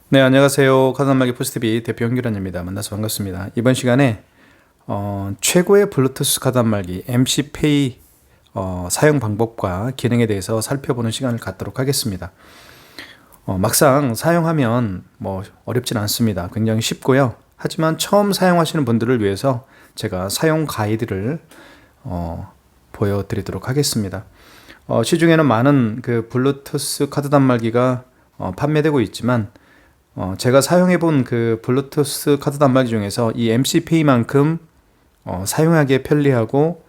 네, 안녕하세요. 카드단말기 포스티비 대표 홍규란입니다. 만나서 반갑습니다. 이번 시간에 최고의 블루투스 카드단말기 MC페이 사용 방법과 기능에 대해서 살펴보는 시간을 갖도록 하겠습니다. 막상 사용하면 뭐 어렵진 않습니다. 굉장히 쉽고요. 하지만 처음 사용하시는 분들을 위해서 제가 사용 가이드를 보여드리도록 하겠습니다. 시중에는 많은 그 블루투스 카드 단말기가 판매되고 있지만 제가 사용해본 그 블루투스 카드 단말기 중에서 이 MC페이만큼 사용하기에 편리하고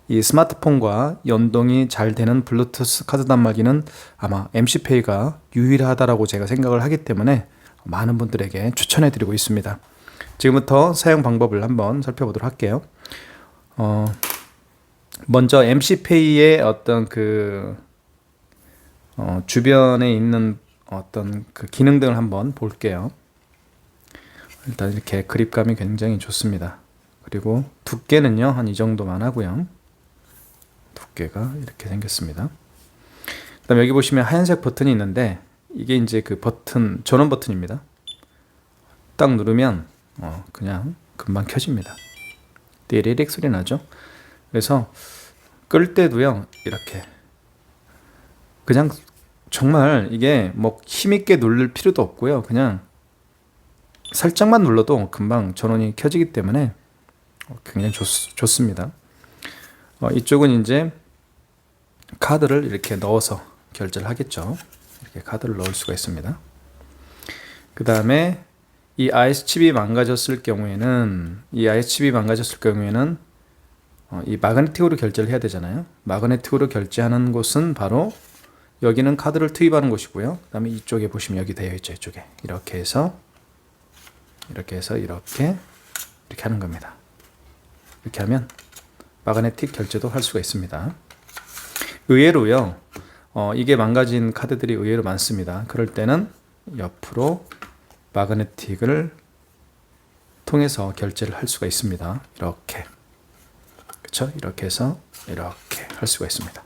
이 스마트폰과 연동이 잘 되는 블루투스 카드 단말기는 아마 MC페이가 유일하다라고 제가 생각을 하기 때문에 많은 분들에게 추천해 드리고 있습니다. 지금부터 사용 방법을 한번 살펴보도록 할게요. 먼저 MC페이의 어떤 그 주변에 있는 어떤 그 기능 등을 한번 볼게요. 일단 이렇게 그립감이 굉장히 좋습니다. 그리고 두께는요 한 이 정도만 하고요. 두께가 이렇게 생겼습니다. 그다음 여기 보시면 하얀색 버튼이 있는데 이게 이제 그 버튼 전원 버튼입니다. 딱 누르면 그냥 금방 켜집니다. 띠리릭 소리 나죠? 그래서 끌 때도요 이렇게 그냥 정말 이게 뭐 힘있게 누를 필요도 없고요. 그냥 살짝만 눌러도 금방 전원이 켜지기 때문에 굉장히 좋습니다. 이쪽은 이제 카드를 이렇게 넣어서 결제를 하겠죠. 이렇게 카드를 넣을 수가 있습니다. 그 다음에 이 IS칩이 망가졌을 경우에는 이 마그네틱으로 결제를 해야 되잖아요. 마그네틱으로 결제하는 곳은 바로 여기는 카드를 투입하는 곳이고요. 그 다음에 이쪽에 보시면 여기 되어 있죠. 이쪽에 이렇게 해서 이렇게 하는 겁니다. 이렇게 하면 마그네틱 결제도 할 수가 있습니다. 의외로요 이게 망가진 카드들이 의외로 많습니다. 그럴 때는 옆으로 마그네틱을 통해서 결제를 할 수가 있습니다. 이렇게 그렇죠? 이렇게 해서 이렇게 할 수가 있습니다.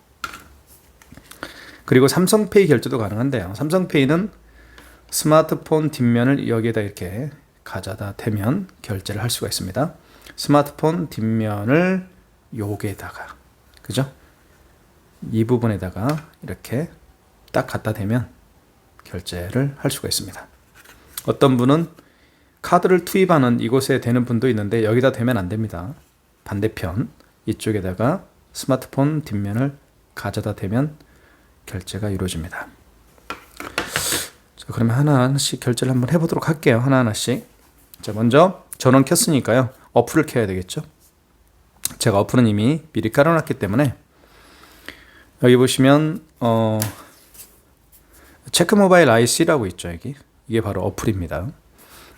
그리고 삼성페이 결제도 가능한데요. 삼성페이는 스마트폰 뒷면을 여기에다 이렇게 가져다 대면 결제를 할 수가 있습니다. 스마트폰 뒷면을 여기에다가 그죠? 이 부분에다가 이렇게 딱 갖다 대면 결제를 할 수가 있습니다. 어떤 분은 카드를 투입하는 이곳에 대는 분도 있는데 여기다 대면 안 됩니다. 반대편 이쪽에다가 스마트폰 뒷면을 가져다 대면 결제가 이루어집니다. 자, 그러면 하나하나씩 결제를 한번 해보도록 할게요. 하나하나씩. 자, 먼저 전원 켰으니까요. 어플을 켜야 되겠죠. 제가 어플은 이미 미리 깔아놨기 때문에 여기 보시면 체크 모바일 IC라고 있죠. 여기 이게 바로 어플입니다.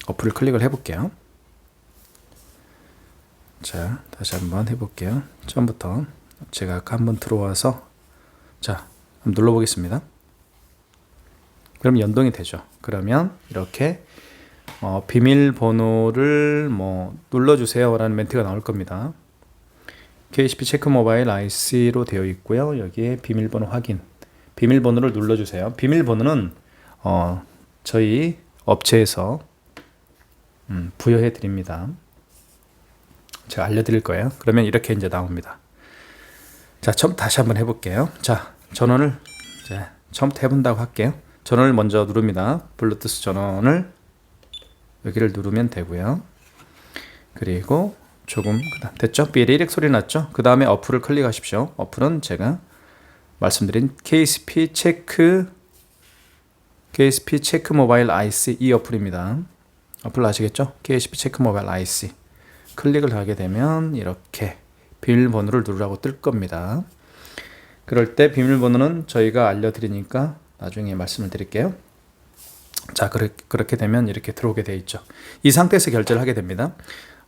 어플을 클릭을 해볼게요. 자, 다시 한번 해볼게요. 처음부터 제가 아까 한번 들어와서 자 한번 눌러보겠습니다. 그럼 연동이 되죠. 그러면 이렇게 비밀번호를 뭐 눌러주세요 라는 멘트가 나올 겁니다. KCP 체크 모바일 IC로 되어 있고요. 여기에 비밀번호 확인, 비밀번호를 눌러주세요. 비밀번호는 저희 업체에서 부여해 드립니다. 제가 알려드릴 거예요. 그러면 이렇게 이제 나옵니다. 자, 다시 한번 해볼게요. 자, 전원을 이제 처음부터 해본다고 할게요. 전원을 먼저 누릅니다. 블루투스 전원을 여기를 누르면 되고요. 그리고 조금 됐죠? 삐리릭 소리 났죠? 그 다음에 어플을 클릭하십시오. 어플은 제가 말씀드린 KCP 체크 모바일 IC 이 어플입니다. 어플 아시겠죠? KCP 체크 모바일 IC 클릭을 하게 되면 이렇게 비밀번호를 누르라고 뜰 겁니다. 그럴 때 비밀번호는 저희가 알려드리니까 나중에 말씀을 드릴게요. 자, 그렇게 되면 이렇게 들어오게 되어 있죠. 이 상태에서 결제를 하게 됩니다.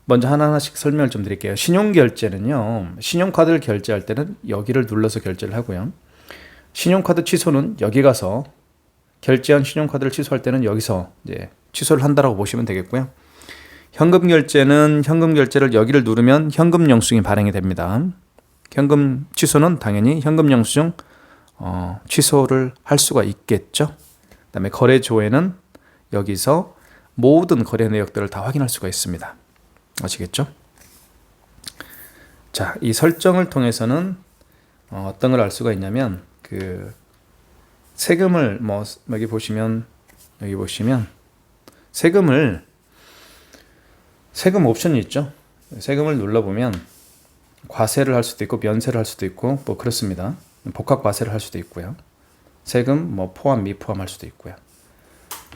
먼저 하나하나씩 설명을 좀 드릴게요. 신용결제는요, 신용카드를 결제할 때는 여기를 눌러서 결제를 하고요. 신용카드 취소는 여기 가서 결제한 신용카드를 취소할 때는 여기서 이제 취소를 한다라고 보시면 되겠고요. 현금 결제는 현금 결제를 여기를 누르면 현금 영수증이 발행이 됩니다. 현금 취소는 당연히 현금 영수증 취소를 할 수가 있겠죠. 그 다음에 거래조회는 여기서 모든 거래 내역들을 다 확인할 수가 있습니다. 아시겠죠? 자, 이 설정을 통해서는 어떤 걸 알 수가 있냐면 그 세금을 여기 보시면 세금 옵션이 있죠. 세금을 눌러보면 과세를 할 수도 있고 면세를 할 수도 있고 뭐 그렇습니다. 복합 과세를 할 수도 있고요. 세금 포함 미포함 할 수도 있고요.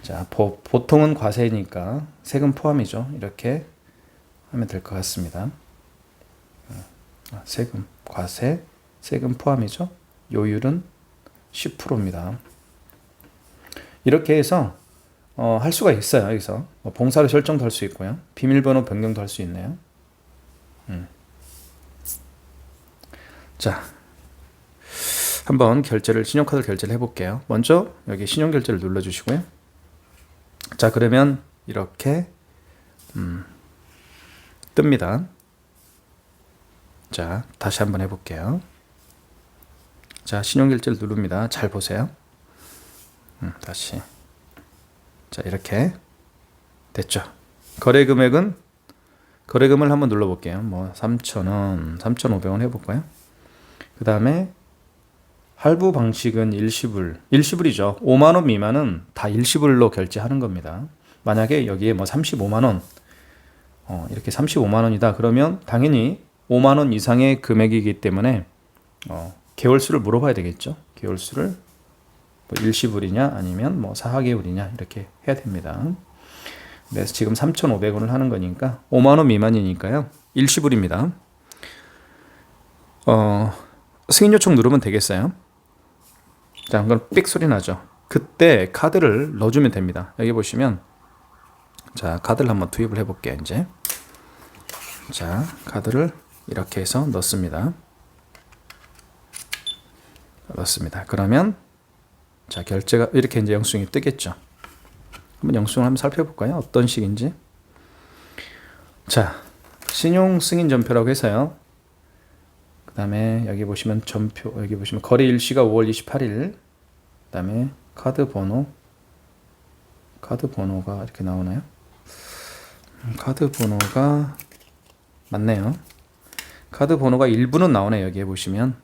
자, 보통은 과세니까 세금 포함이죠. 이렇게 하면 될 것 같습니다. 세금 과세 세금 포함이죠. 요율은 10%입니다. 이렇게 해서 할 수가 있어요. 여기서 봉사료 설정도 할 수 있고요. 비밀번호 변경도 할 수 있네요. 자, 한번 신용카드 결제를 해볼게요. 먼저 여기 신용결제를 눌러주시고요. 자, 그러면 이렇게 뜹니다. 자, 다시 한번 해볼게요. 자, 신용결제를 누릅니다. 잘 보세요. 다시. 자, 이렇게 됐죠. 거래금을 한번 눌러볼게요. 3,000원, 3,500원 해볼까요? 그 다음에 할부 방식은 일시불이죠. 5만원 미만은 다 일시불로 결제하는 겁니다. 만약에 여기에 35만원, 이렇게 35만원이다. 그러면 당연히 5만원 이상의 금액이기 때문에, 개월수를 물어봐야 되겠죠. 개월수를 일시불이냐 아니면 4개월이냐 이렇게 해야 됩니다. 그래서 지금 3,500원을 하는 거니까 5만원 미만이니까요. 일시불입니다. 승인 요청 누르면 되겠어요. 자, 그럼 삑 소리 나죠. 그때 카드를 넣어주면 됩니다. 여기 보시면 자, 카드를 한번 투입을 해볼게요. 이제 자, 카드를 이렇게 해서 넣습니다. 그러면 자, 결제가 이렇게 이제 영수증이 뜨겠죠. 한번 영수증을 한번 살펴볼까요? 어떤 식인지. 자, 신용 승인 전표라고 해서요. 그 다음에 여기 보시면 전표, 여기 보시면 거래 일시가 5월 28일. 그 다음에 카드 번호가 이렇게 나오나요? 카드 번호가 맞네요. 카드 번호가 일부는 나오네요. 여기에 보시면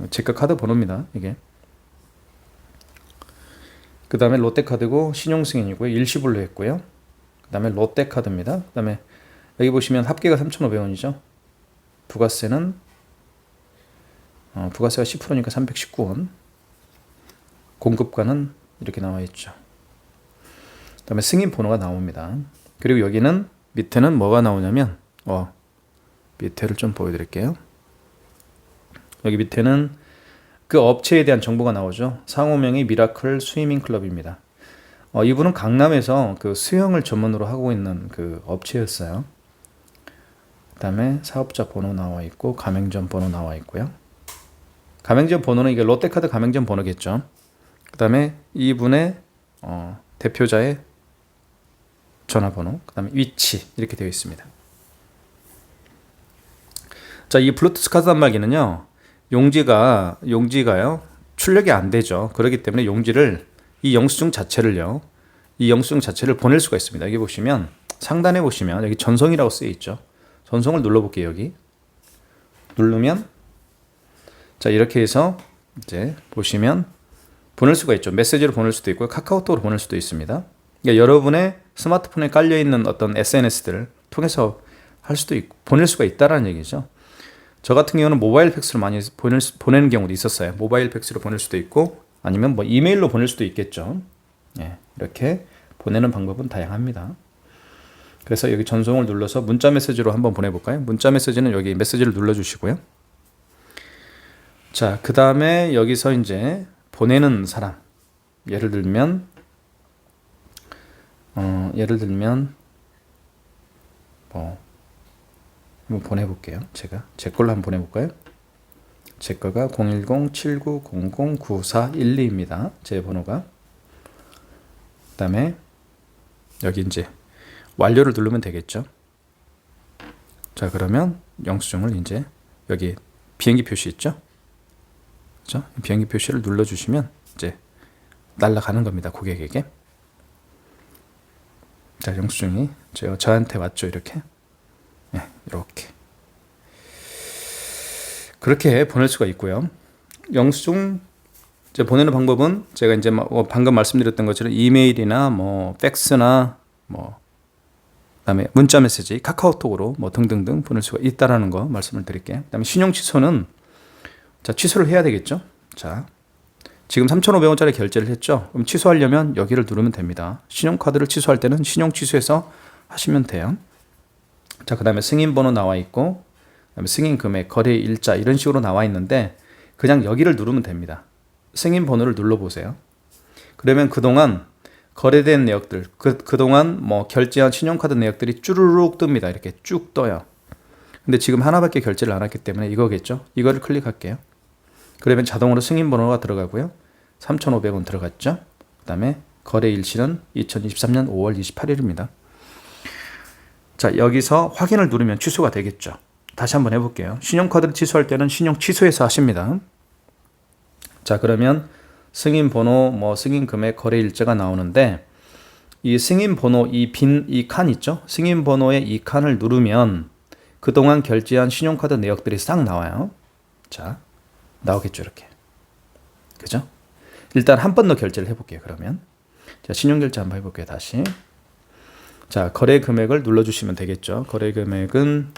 제가 카드 번호입니다. 이게. 그 다음에 롯데카드고 신용승인이고요. 일시불로 했고요. 그 다음에 롯데카드입니다. 그 다음에 여기 보시면 합계가 3,500원이죠. 부가세가 10%니까 319원. 공급가는 이렇게 나와 있죠. 그 다음에 승인 번호가 나옵니다. 그리고 여기는 밑에는 뭐가 나오냐면 밑에를 좀 보여드릴게요. 여기 밑에는 그 업체에 대한 정보가 나오죠. 상호명이 미라클 스위밍 클럽입니다. 이분은 강남에서 그 수영을 전문으로 하고 있는 그 업체였어요. 그 다음에 사업자 번호 나와 있고 가맹점 번호 나와 있고요. 가맹점 번호는 이게 롯데카드 가맹점 번호겠죠. 그 다음에 이분의 대표자의 전화번호, 그 다음에 위치 이렇게 되어 있습니다. 자, 이 블루투스 카드 단말기는요. 용지가요. 출력이 안 되죠. 그렇기 때문에 이 영수증 자체를 보낼 수가 있습니다. 여기 보시면 상단에 보시면 여기 전송이라고 쓰여 있죠. 전송을 눌러볼게요. 여기 누르면 자, 이렇게 해서 이제 보시면 보낼 수가 있죠. 메시지로 보낼 수도 있고요. 카카오톡으로 보낼 수도 있습니다. 그러니까 여러분의 스마트폰에 깔려 있는 어떤 SNS들을 통해서 보낼 수가 있다라는 얘기죠. 저 같은 경우는 모바일 팩스로 많이 보내는 경우도 있었어요. 모바일 팩스로 보낼 수도 있고 아니면 이메일로 보낼 수도 있겠죠. 이렇게 보내는 방법은 다양합니다. 그래서 여기 전송을 눌러서 문자 메시지로 한번 보내볼까요? 문자 메시지는 여기 메시지를 눌러주시고요. 자, 그 다음에 여기서 이제 보내는 사람, 예를 들면 한번 보내볼게요. 제 걸로 한번 보내볼까요? 제 거가 010-7900-9412입니다. 제 번호가. 그 다음에 여기 이제 완료를 누르면 되겠죠. 자, 그러면 영수증을 이제 여기 비행기 표시 있죠? 그렇죠? 비행기 표시를 눌러주시면 이제 날아가는 겁니다. 고객에게. 자, 영수증이 저한테 왔죠. 이렇게. 네, 이렇게. 그렇게 보낼 수가 있고요. 영수증 이제 보내는 방법은 제가 이제 방금 말씀드렸던 것처럼 이메일이나 뭐 팩스나 뭐 그다음에 문자 메시지, 카카오톡으로 뭐 등등등 보낼 수가 있다라는 거 말씀을 드릴게요. 그다음에 신용 취소는 자, 취소를 해야 되겠죠. 자, 지금 3,500원짜리 결제를 했죠. 그럼 취소하려면 여기를 누르면 됩니다. 신용카드를 취소할 때는 신용 취소해서 하시면 돼요. 자, 그다음에 승인 번호 나와 있고, 그다음에 승인 금액, 거래 일자 이런 식으로 나와 있는데 그냥 여기를 누르면 됩니다. 승인 번호를 눌러 보세요. 그러면 그동안 거래된 내역들, 그동안 뭐 결제한 신용카드 내역들이 쭈루룩 뜹니다. 이렇게 쭉 떠요. 근데 지금 하나밖에 결제를 안 했기 때문에 이거겠죠. 이거를 클릭할게요. 그러면 자동으로 승인 번호가 들어가고요. 3,500원 들어갔죠. 그 다음에 거래 일시는 2023년 5월 28일입니다. 자, 여기서 확인을 누르면 취소가 되겠죠. 다시 한번 해볼게요. 신용카드를 취소할 때는 신용 취소해서 하십니다. 자, 그러면 승인 번호, 뭐 승인 금액, 거래 일자가 나오는데 이 승인 번호, 이 칸 있죠? 승인 번호의 이 칸을 누르면 그동안 결제한 신용카드 내역들이 싹 나와요. 자, 나오겠죠, 이렇게. 그죠? 일단 한 번 더 결제를 해볼게요, 그러면. 자, 신용결제 한번 해볼게요, 다시. 자, 거래 금액을 눌러주시면 되겠죠. 거래 금액은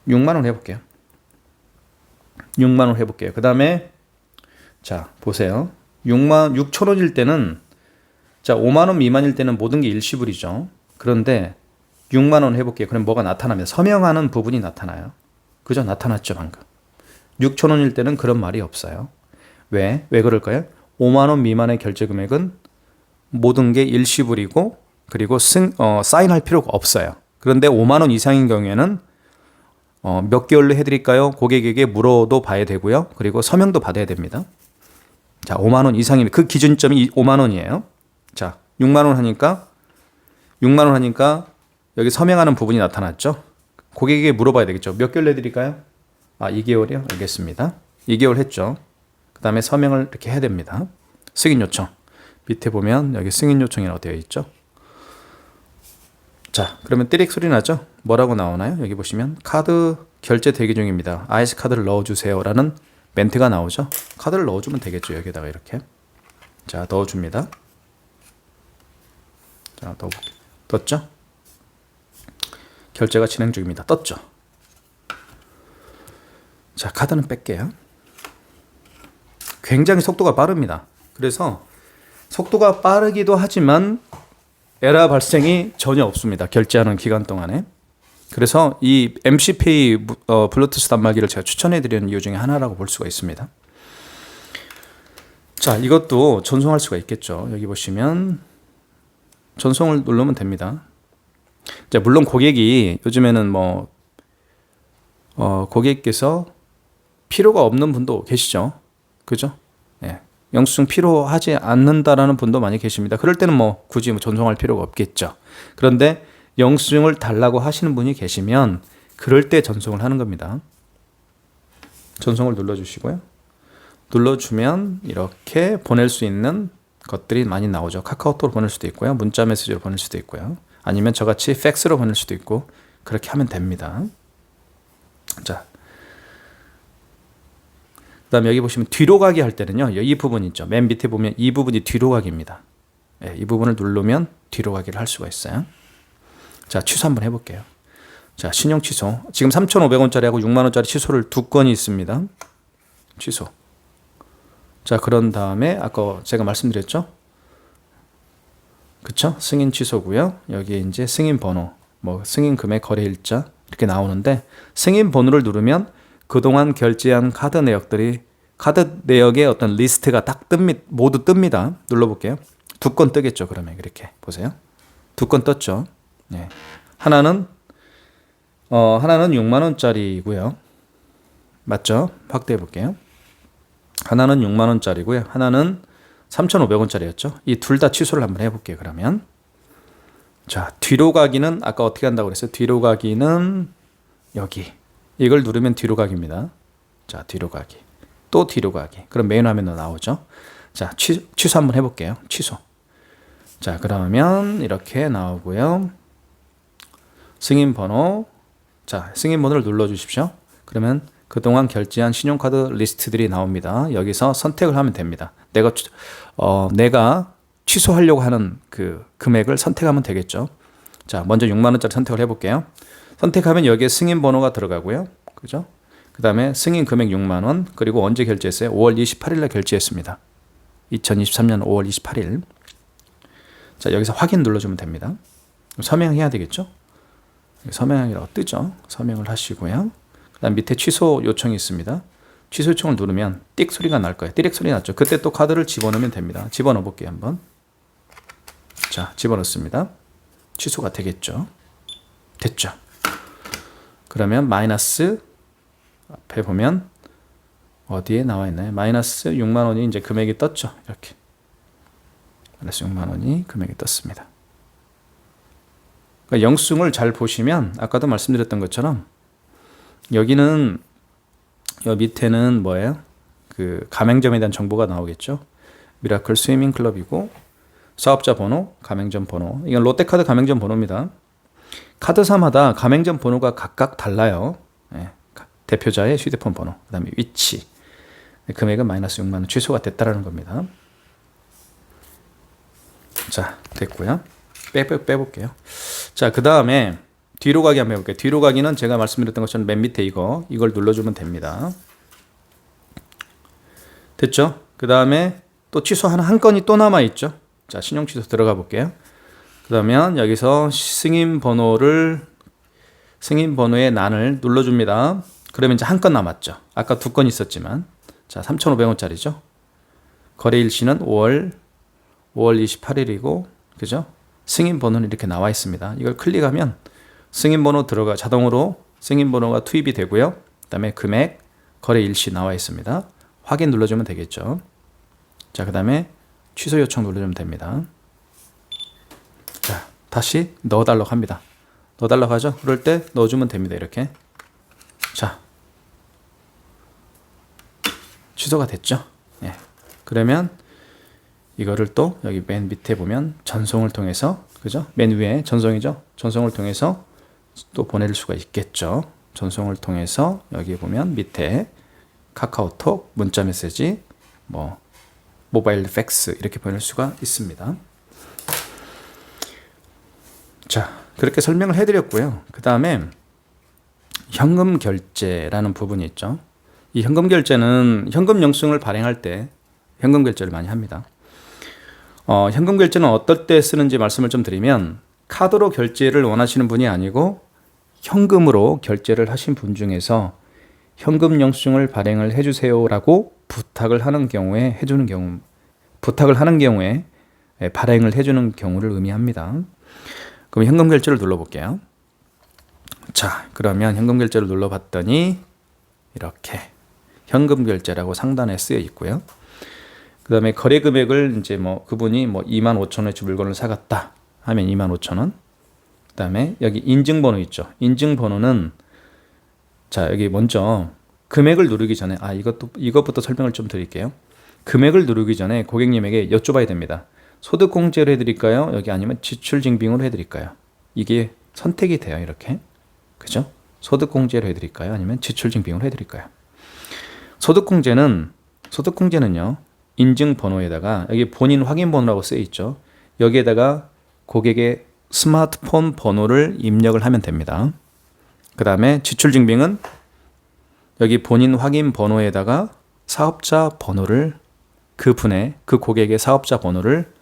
6만원 해볼게요. 6만원 해볼게요. 그 다음에 자, 보세요. 6천원일 때는, 자, 5만원 미만일 때는 모든 게 일시불이죠. 그런데 6만원 해볼게요. 그럼 뭐가 나타나면 서명하는 부분이 나타나요. 그죠? 나타났죠, 방금. 6천원일 때는 그런 말이 없어요. 왜 그럴까요? 5만원 미만의 결제 금액은 모든 게 일시불이고, 그리고 사인할 필요가 없어요. 그런데 5만원 이상인 경우에는 몇 개월로 해드릴까요? 고객에게 물어도 봐야 되고요. 그리고 서명도 받아야 됩니다. 자, 5만원 이상이면 그 기준점이 5만원이에요. 자, 6만원 하니까 여기 서명하는 부분이 나타났죠. 고객에게 물어봐야 되겠죠. 몇 개월 내드릴까요? 2개월이요? 알겠습니다. 2개월 했죠. 그 다음에 서명을 이렇게 해야 됩니다. 승인 요청. 밑에 보면 여기 승인 요청이라고 되어 있죠. 자, 그러면 띠릭 소리 나죠? 뭐라고 나오나요? 여기 보시면 카드 결제 대기 중입니다. IC 카드를 넣어주세요 라는 멘트가 나오죠. 카드를 넣어주면 되겠죠. 여기다가 이렇게. 자, 넣어줍니다. 자, 떴죠? 결제가 진행 중입니다. 떴죠? 자, 카드는 뺄게요. 굉장히 속도가 빠릅니다. 그래서 속도가 빠르기도 하지만 에러 발생이 전혀 없습니다. 결제하는 기간 동안에. 그래서 이 MCPay 블루투스 단말기를 제가 추천해드리는 이유 중에 하나라고 볼 수가 있습니다. 자, 이것도 전송할 수가 있겠죠. 여기 보시면 전송을 누르면 됩니다. 자, 물론 고객이 요즘에는 뭐 고객께서 필요가 없는 분도 계시죠. 그죠? 예. 영수증 필요하지 않는다라는 분도 많이 계십니다. 그럴 때는 뭐 굳이 전송할 필요가 없겠죠. 그런데 영수증을 달라고 하시는 분이 계시면 그럴 때 전송을 하는 겁니다. 전송을 눌러주시고요. 눌러주면 이렇게 보낼 수 있는 것들이 많이 나오죠. 카카오톡으로 보낼 수도 있고요. 문자 메시지로 보낼 수도 있고요. 아니면 저같이 팩스로 보낼 수도 있고 그렇게 하면 됩니다. 자, 그 다음에 여기 보시면 뒤로 가기 할 때는요. 이 부분 있죠. 맨 밑에 보면 이 부분이 뒤로 가기입니다. 네, 이 부분을 누르면 뒤로 가기를 할 수가 있어요. 자, 취소 한번 해볼게요. 자, 신용 취소. 지금 3,500원짜리하고 6만원짜리 취소를 두 건이 있습니다. 취소. 자, 그런 다음에 아까 제가 말씀드렸죠? 그쵸? 승인 취소고요. 여기에 이제 승인 번호, 뭐 승인 금액, 거래 일자 이렇게 나오는데 승인 번호를 누르면 그동안 결제한 카드 내역의 어떤 리스트가 딱 모두 뜹니다. 눌러볼게요. 두 건 뜨겠죠. 그러면 이렇게 보세요. 두 건 떴죠. 네. 하나는 6만원짜리고요. 맞죠? 확대해 볼게요. 하나는 6만원짜리고요. 하나는 3,500원짜리였죠. 이 둘 다 취소를 한번 해볼게요. 그러면 자, 뒤로 가기는 아까 어떻게 한다고 그랬어요? 뒤로 가기는 여기 이걸 누르면 뒤로 가기입니다. 자, 뒤로 가기 또 뒤로 가기. 그럼 메인 화면으로 나오죠. 자, 취소 한번 해볼게요. 취소. 자, 그러면 이렇게 나오고요. 승인 번호. 자, 승인 번호를 눌러 주십시오. 그러면 그동안 결제한 신용카드 리스트들이 나옵니다. 여기서 선택을 하면 됩니다. 내가 취소하려고 하는 그 금액을 선택하면 되겠죠. 자, 먼저 6만 원짜리 선택을 해볼게요. 선택하면 여기에 승인 번호가 들어가고요. 그죠? 그 다음에 승인 금액 6만 원, 그리고 언제 결제했어요? 5월 28일 날 결제했습니다. 2023년 5월 28일. 자, 여기서 확인 눌러주면 됩니다. 서명해야 되겠죠? 서명이라고 뜨죠? 서명을 하시고요. 그 다음 밑에 취소 요청이 있습니다. 취소 요청을 누르면 띡 소리가 날 거예요. 띠렉 소리 났죠? 그때 또 카드를 집어넣으면 됩니다. 집어넣어 볼게요, 한번. 자, 집어넣습니다. 취소가 되겠죠? 됐죠? 그러면 마이너스 앞에 보면 어디에 나와 있나요? 마이너스 6만 원이 이제 금액이 떴죠? 이렇게. 마이너스 6만 원이 금액이 떴습니다. 그러니까 영수증을 잘 보시면 아까도 말씀드렸던 것처럼 여기는 여 밑에는 뭐예요? 그 가맹점에 대한 정보가 나오겠죠. 미라클 스위밍 클럽이고 사업자 번호, 가맹점 번호. 이건 롯데카드 가맹점 번호입니다. 카드사마다 가맹점 번호가 각각 달라요. 네. 대표자의 휴대폰 번호, 그 다음에 위치. 금액은 마이너스 6만 원 취소가 됐다라는 겁니다. 자, 됐고요. 빼볼게요. 자, 그 다음에 뒤로 가기 한번 해볼게요. 뒤로 가기는 제가 말씀드렸던 것처럼 맨 밑에 이걸 눌러주면 됩니다. 됐죠? 그 다음에 또 취소하는 한 건이 또 남아있죠? 자, 신용 취소 들어가 볼게요. 그러면 여기서 승인 번호의 난을 눌러줍니다. 그러면 이제 한 건 남았죠. 아까 두 건 있었지만. 자, 3,500원짜리죠. 거래 일시는 5월 28일이고, 그죠? 승인 번호는 이렇게 나와 있습니다. 이걸 클릭하면 승인 번호 자동으로 승인 번호가 투입이 되고요. 그 다음에 금액, 거래 일시 나와 있습니다. 확인 눌러주면 되겠죠. 자, 그 다음에 취소 요청 눌러주면 됩니다. 자, 다시 넣어달라고 합니다. 넣어달라고 하죠? 그럴 때 넣어주면 됩니다. 이렇게. 자, 취소가 됐죠? 예. 그러면 이거를 또 여기 맨 밑에 보면 전송을 통해서, 그죠? 맨 위에 전송이죠? 전송을 통해서 또 보낼 수가 있겠죠. 전송을 통해서 여기 보면 밑에 카카오톡, 문자 메시지, 모바일 팩스 이렇게 보낼 수가 있습니다. 자, 그렇게 설명을 해드렸고요. 그 다음에 현금 결제라는 부분이 있죠. 이 현금 결제는 현금 영수증을 발행할 때 현금 결제를 많이 합니다. 현금 결제는 어떨 때 쓰는지 말씀을 좀 드리면, 카드로 결제를 원하시는 분이 아니고 현금으로 결제를 하신 분 중에서 현금 영수증을 발행을 해주세요라고 부탁을 하는 경우에 발행을 해주는 경우를 의미합니다. 그럼 현금 결제를 눌러볼게요. 자, 그러면 현금 결제를 눌러봤더니 이렇게 현금 결제라고 상단에 쓰여 있고요. 그 다음에 거래 금액을 이제 그분이 25,000원어치 물건을 사갔다 하면 25,000원. 그 다음에 여기 인증번호 있죠. 인증번호는, 자, 여기 먼저 금액을 누르기 전에, 이것부터 설명을 좀 드릴게요. 금액을 누르기 전에 고객님에게 여쭤봐야 됩니다. 소득공제로 해드릴까요? 여기 아니면 지출증빙으로 해드릴까요? 이게 선택이 돼요. 이렇게. 그죠? 소득공제로 해드릴까요? 아니면 지출증빙으로 해드릴까요? 소득공제는요, 인증번호에다가 여기 본인 확인번호라고 쓰여 있죠. 여기에다가 고객의 스마트폰 번호를 입력을 하면 됩니다. 그 다음에 지출증빙은 여기 본인 확인번호에다가 사업자 번호를 그 고객의 사업자 번호를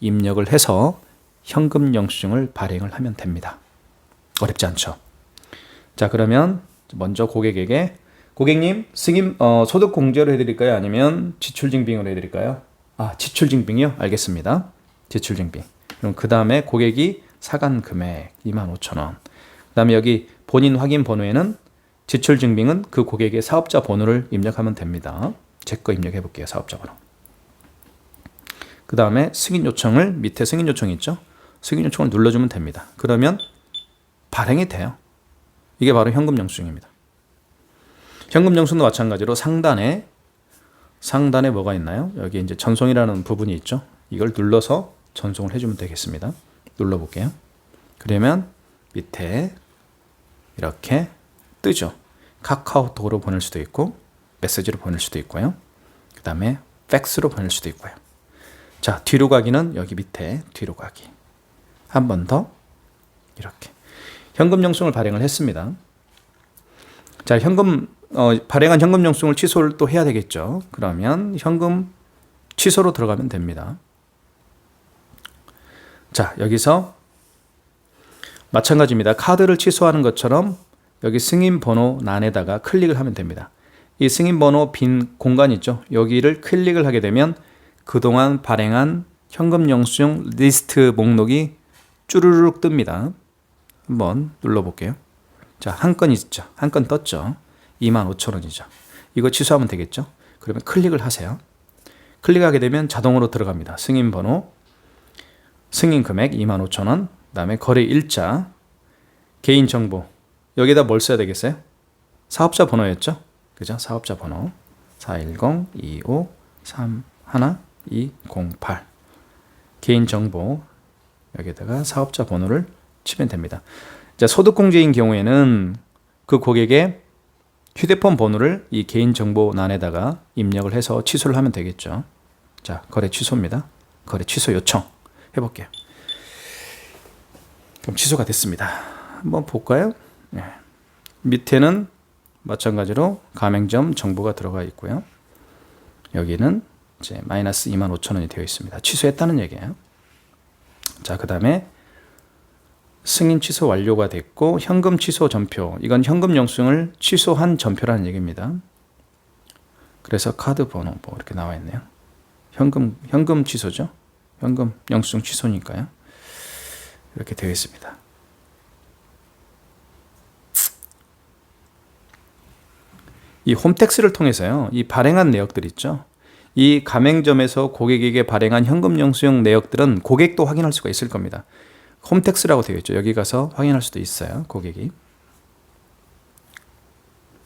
입력을 해서 현금 영수증을 발행을 하면 됩니다. 어렵지 않죠? 자, 그러면 먼저 고객에게, 고객님 소득 공제로 해드릴까요? 아니면 지출증빙으로 해드릴까요? 지출증빙이요? 알겠습니다. 지출증빙. 그럼 그 다음에 고객이 사간 금액 25,000원. 그 다음에 여기 본인 확인 번호에는 지출증빙은 그 고객의 사업자 번호를 입력하면 됩니다. 제 거 입력해 볼게요. 사업자 번호. 그 다음에 승인 요청을, 밑에 승인 요청이 있죠? 승인 요청을 눌러주면 됩니다. 그러면 발행이 돼요. 이게 바로 현금 영수증입니다. 현금 영수증도 마찬가지로 상단에 뭐가 있나요? 여기 이제 전송이라는 부분이 있죠. 이걸 눌러서 전송을 해주면 되겠습니다. 눌러볼게요. 그러면 밑에 이렇게 뜨죠. 카카오톡으로 보낼 수도 있고 메시지로 보낼 수도 있고요. 그 다음에 팩스로 보낼 수도 있고요. 자, 뒤로 가기는 여기 밑에 뒤로 가기. 한 번 더 이렇게 현금 영수증을 발행을 했습니다. 자, 발행한 현금 영수증을 취소를 또 해야 되겠죠. 그러면 현금 취소로 들어가면 됩니다. 자, 여기서 마찬가지입니다. 카드를 취소하는 것처럼 여기 승인 번호 란에다가 클릭을 하면 됩니다. 이 승인 번호 빈 공간 있죠. 여기를 클릭을 하게 되면 그동안 발행한 현금 영수증 리스트 목록이 쭈루룩 뜹니다. 한번 눌러볼게요. 자, 한 건 있죠. 한 건 떴죠. 25,000원이죠. 이거 취소하면 되겠죠. 그러면 클릭을 하세요. 클릭하게 되면 자동으로 들어갑니다. 승인 번호, 승인 금액 25,000원, 그 다음에 거래 일자, 개인정보. 여기다 뭘 써야 되겠어요? 사업자 번호였죠? 그죠? 사업자 번호 410-2531-208 개인정보 여기다가 사업자 번호를 치면 됩니다. 자, 소득공제인 경우에는 그 고객의 휴대폰 번호를 이 개인정보란에다가 입력을 해서 취소를 하면 되겠죠. 자, 거래 취소입니다. 거래 취소 요청 해볼게요. 그럼 취소가 됐습니다. 한번 볼까요? 네. 밑에는 마찬가지로 가맹점 정보가 들어가 있고요. 여기는 이제 마이너스 25,000원이 되어 있습니다. 취소했다는 얘기예요. 자, 그 다음에 승인 취소 완료가 됐고 현금 취소 전표. 이건 현금 영수증을 취소한 전표라는 얘기입니다. 그래서 카드 번호 뭐 이렇게 나와 있네요. 현금 취소죠. 현금 영수증 취소니까요. 이렇게 되어 있습니다. 이 홈택스를 통해서요. 이 발행한 내역들 있죠. 이 가맹점에서 고객에게 발행한 현금 영수증 내역들은 고객도 확인할 수가 있을 겁니다. 홈택스라고 되어 있죠. 여기 가서 확인할 수도 있어요. 고객이.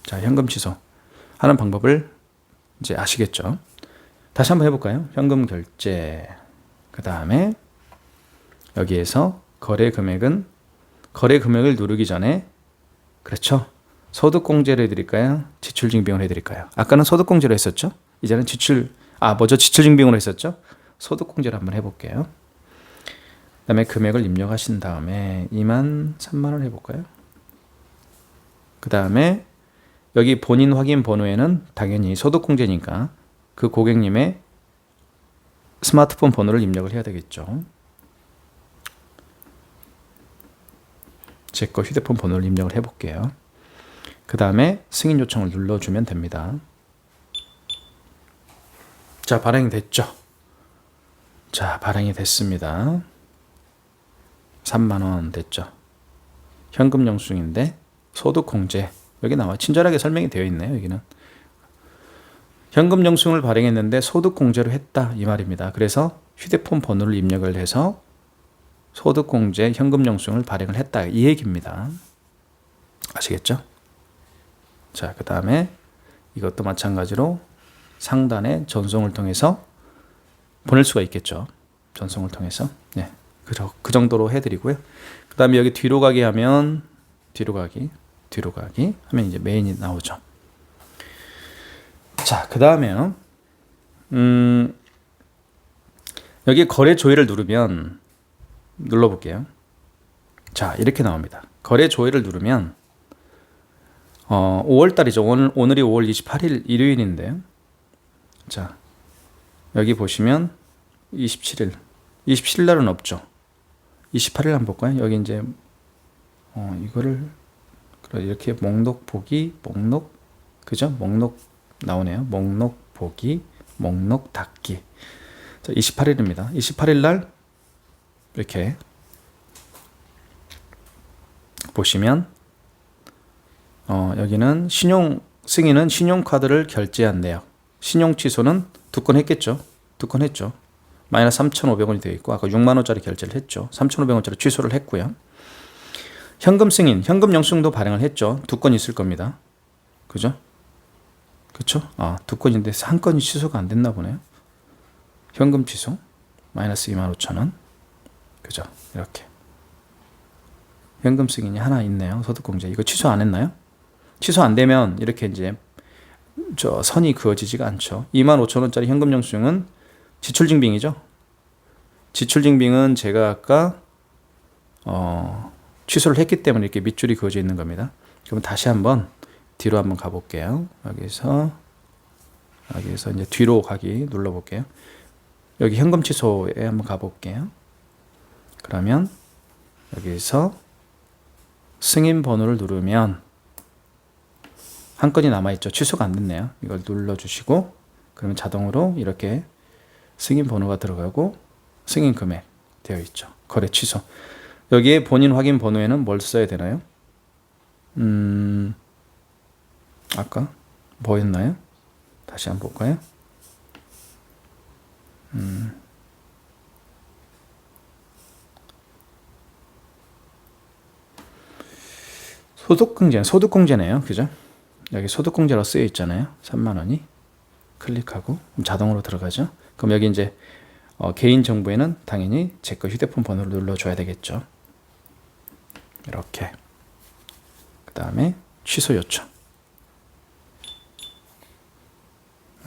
자, 현금 취소 하는 방법을 이제 아시겠죠? 다시 한번 해볼까요? 현금 결제. 그 다음에 여기에서 거래 금액을 누르기 전에 그렇죠. 소득공제를 해드릴까요? 지출증빙을 해드릴까요? 아까는 소득공제로 했었죠? 이제는 지출증빙으로 했었죠? 소득공제를 한번 해볼게요. 그 다음에 금액을 입력하신 다음에 23,000원 해볼까요? 그 다음에 여기 본인 확인 번호에는 당연히 소득공제니까 그 고객님의 스마트폰 번호를 입력을 해야 되겠죠. 제 거 휴대폰 번호를 입력을 해볼게요. 그 다음에 승인 요청을 눌러주면 됩니다. 자, 발행이 됐죠? 자, 발행이 됐습니다. 30,000원 됐죠? 현금 영수증인데 소득공제 여기 나와 친절하게 설명이 되어 있네요. 여기는 현금 영수증을 발행했는데 소득공제로 했다 이 말입니다. 그래서 휴대폰 번호를 입력을 해서 소득공제 현금 영수증을 발행을 했다 이 얘기입니다. 아시겠죠? 자, 그 다음에 이것도 마찬가지로 상단에 전송을 통해서 보낼 수가 있겠죠. 전송을 통해서. 네, 그 정도로 해드리고요. 그 다음에 여기 뒤로 가기 하면 뒤로 가기 하면 이제 메인이 나오죠. 자, 그 다음에요. 여기 거래 조회를 누르면 눌러볼게요. 자, 이렇게 나옵니다. 거래 조회를 누르면 5월달이죠. 오늘이 5월 28일 일요일인데요. 자, 여기 보시면 27일 날은 없죠. 28일 한번 볼까요? 여기 이제 이거를 이렇게 목록 보기, 그죠? 목록 나오네요. 목록 보기, 목록 닫기. 자, 28일입니다. 28일 날 이렇게 보시면 여기는 승인은 신용카드를 결제한 내역, 신용 취소는 2건 했겠죠. 2건 했죠. 마이너스 3,500원이 되어 있고 아까 60,000원짜리 결제를 했죠. 3,500원짜리 취소를 했고요. 현금 승인, 현금 영수증도 발행을 했죠. 2건 있을 겁니다. 그죠? 그쵸? 2건인데 한 건이 취소가 안 됐나 보네요. 현금 취소. 마이너스 25,000원. 그죠? 이렇게. 현금 승인이 하나 있네요. 소득공제. 이거 취소 안 했나요? 취소 안 되면 이렇게 이제 저 선이 그어지지가 않죠. 25,000원짜리 현금 영수증은 지출증빙이죠. 지출증빙은 제가 아까 취소를 했기 때문에 이렇게 밑줄이 그어져 있는 겁니다. 그럼 다시 한번 뒤로 한번 가볼게요. 여기서 이제 뒤로 가기 눌러볼게요. 여기 현금 취소에 한번 가볼게요. 그러면 여기서 승인 번호를 누르면 한 건이 남아있죠. 취소가 안 됐네요. 이걸 눌러주시고 그러면 자동으로 이렇게 승인 번호가 들어가고 승인 금액 되어 있죠. 거래 취소. 여기에 본인 확인 번호에는 뭘 써야 되나요? 아까 뭐였나요? 다시 한번 볼까요? 소득공제네요. 그죠? 여기 소득공제로 쓰여 있잖아요. 3만원이. 클릭하고 자동으로 들어가죠. 그럼 여기 이제 개인정보에는 당연히 제 거 휴대폰 번호를 눌러줘야 되겠죠. 이렇게. 그 다음에 취소 요청.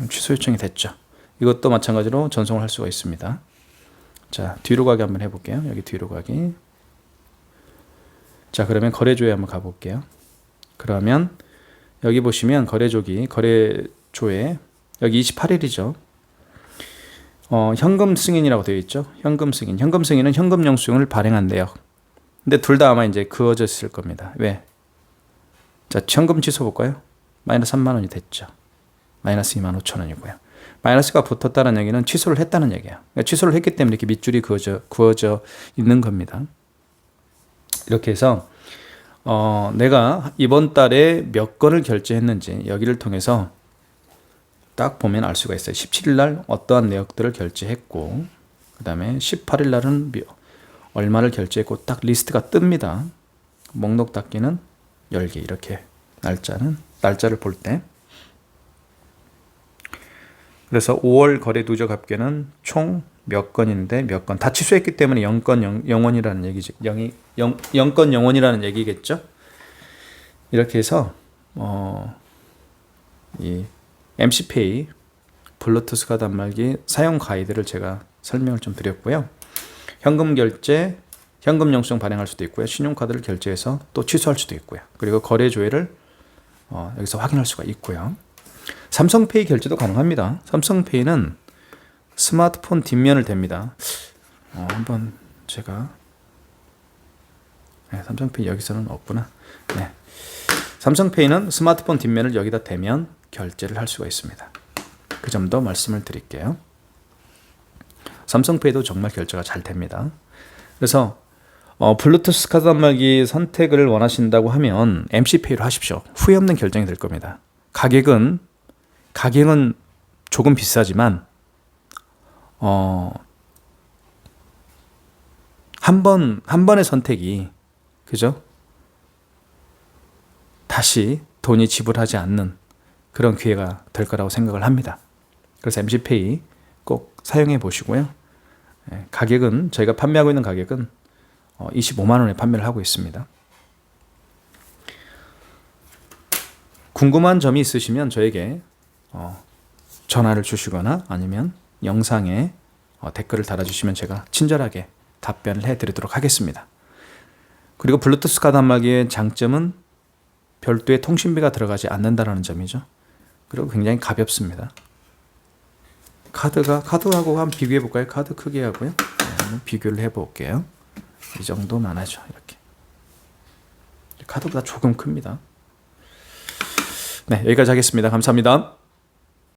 취소 요청이 됐죠. 이것도 마찬가지로 전송을 할 수가 있습니다. 자, 뒤로 가기 한번 해볼게요. 여기 뒤로 가기. 자, 그러면 거래조에 한번 가볼게요. 그러면 여기 보시면 거래조에 여기 28일이죠. 현금 승인이라고 되어 있죠. 현금 승인. 현금 승인은 현금 영수증을 발행한대요. 근데 둘 다 아마 이제 그어져 있을 겁니다. 왜? 자, 현금 취소 볼까요? 마이너스 3만원이 됐죠. 마이너스 25,000원이고요. 마이너스가 붙었다는 얘기는 취소를 했다는 얘기예요. 그러니까 취소를 했기 때문에 이렇게 밑줄이 그어져 있는 겁니다. 이렇게 해서 내가 이번 달에 몇 건을 결제했는지 여기를 통해서 딱 보면 알 수가 있어요. 17일 날 어떠한 내역들을 결제했고 그 다음에 18일 날은 얼마를 결제했고 딱 리스트가 뜹니다. 목록 닫기는 열기 이렇게 날짜를 볼 때. 그래서 5월 거래 누적 합계는 총 몇 건인데 몇 건 다 취소했기 때문에 0건 0원이라는 얘기죠. 0건 0원이라는 얘기겠죠. 이렇게 해서 이 MC페이 블루투스 카드 단말기 사용 가이드를 제가 설명을 좀 드렸고요. 현금 결제, 현금 영수증 발행할 수도 있고요. 신용카드를 결제해서 또 취소할 수도 있고요. 그리고 거래 조회를 여기서 확인할 수가 있고요. 삼성페이 결제도 가능합니다. 삼성페이는 스마트폰 뒷면을 댑니다. 한번 제가 삼성페이 여기서는 없구나. 네. 삼성페이는 스마트폰 뒷면을 여기다 대면 결제를 할 수가 있습니다. 그 점도 말씀을 드릴게요. 삼성페이도 정말 결제가 잘 됩니다. 그래서 블루투스 카드 단말기 선택을 원하신다고 하면 MC페이로 하십시오. 후회 없는 결정이 될 겁니다. 가격은 조금 비싸지만 한 번의 선택이 그죠? 다시 돈이 지불하지 않는 그런 기회가 될 거라고 생각을 합니다. 그래서 MC페이 꼭 사용해 보시고요. 가격은 저희가 판매하고 있는 가격은 25만 원에 판매를 하고 있습니다. 궁금한 점이 있으시면 저에게 전화를 주시거나 아니면 영상에 댓글을 달아주시면 제가 친절하게 답변을 해드리도록 하겠습니다. 그리고 블루투스 카드 단말기의 장점은 별도의 통신비가 들어가지 않는다는 점이죠. 그리고 굉장히 가볍습니다. 카드하고 한번 비교해 볼까요? 카드 크기하고요. 네, 비교를 해볼게요. 이 정도만 하죠. 이렇게 카드보다 조금 큽니다. 네, 여기까지 하겠습니다. 감사합니다.